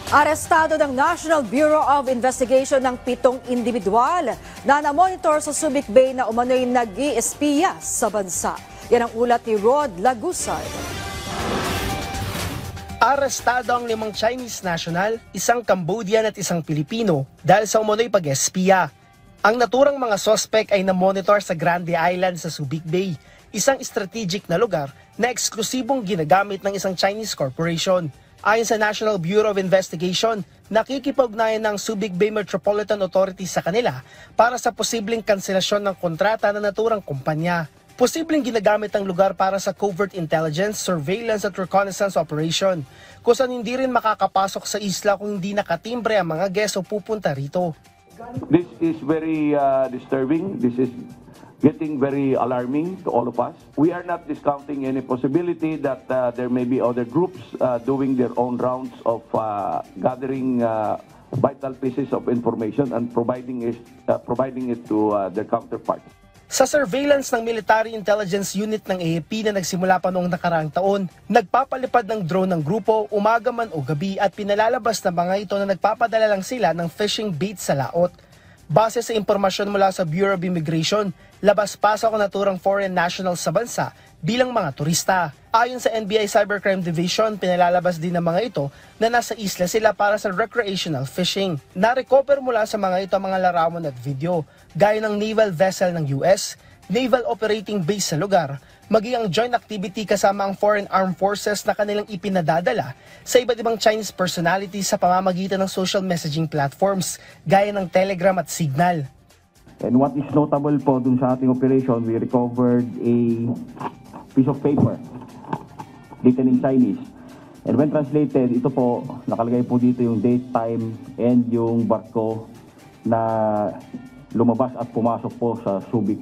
Arestado ng National Bureau of Investigation ng 7 individual na namonitor sa Subic Bay na umano'y nag-i-espiya sa bansa. Yan ang ulat ni Rod Lagusad. Arestado ang 5 Chinese national, 1 Cambodian at 1 Pilipino dahil sa umano'y pag-espiya. Ang naturang mga suspect ay namonitor sa Grande Island sa Subic Bay, isang strategic na lugar na eksklusibong ginagamit ng isang Chinese corporation. Ayon sa National Bureau of Investigation, nakikipag-ugnayan ng Subic Bay Metropolitan Authority sa kanila para sa posibleng kanselasyon ng kontrata ng naturang kumpanya. Posibleng ginagamit ang lugar para sa covert intelligence, surveillance at reconnaissance operation, kung saan hindi rin makakapasok sa isla kung hindi nakatimbre ang mga guest o pupunta rito. This is very disturbing. This is getting very alarming to all of us. We are not discounting any possibility that there may be other groups doing their own rounds of gathering vital pieces of information and providing it to their counterparts. Sa surveillance ng Military Intelligence Unit ng AFP na nagsimula pa noong nakaraang taon, nagpapalipad ng drone ng grupo umaga man o gabi at pinalalabas ng mga ito na nagpapadala lang sila ng fishing bait sa laot. Base sa impormasyon mula sa Bureau of Immigration, labas-pasok ang naturang foreign nationals sa bansa bilang mga turista. Ayon sa NBI Cybercrime Division, pinalalabas din ng mga ito na nasa isla sila para sa recreational fishing. Na-recover mula sa mga ito ang mga larawan at video, gaya ng naval vessel ng US, naval operating base sa lugar, maging ang joint activity kasama ang foreign armed forces na kanilang ipinadadala sa iba't ibang Chinese personalities sa pamamagitan ng social messaging platforms, gaya ng Telegram at Signal. And what is notable po dun sa ating operation, we recovered a piece of paper written in Chinese. And when translated, ito po, nakalagay po dito yung date, time, and yung barko na lumabas at pumasok po sa Subic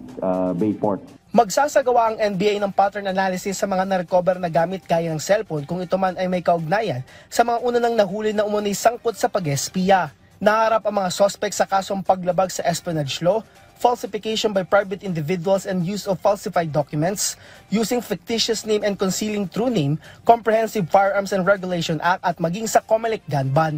Bay Port. Magsasagawa ang NBI ng pattern analysis sa mga na-recover na gamit gaya ng cellphone kung ito man ay may kaugnayan sa mga unang nahuli na umunay sangkot sa pag-espiya. Naharap ang mga suspect sa kasong paglabag sa espionage law, falsification by private individuals and use of falsified documents, using fictitious name and concealing true name, Comprehensive Firearms and Regulation Act at maging sa COMELEC gun ban.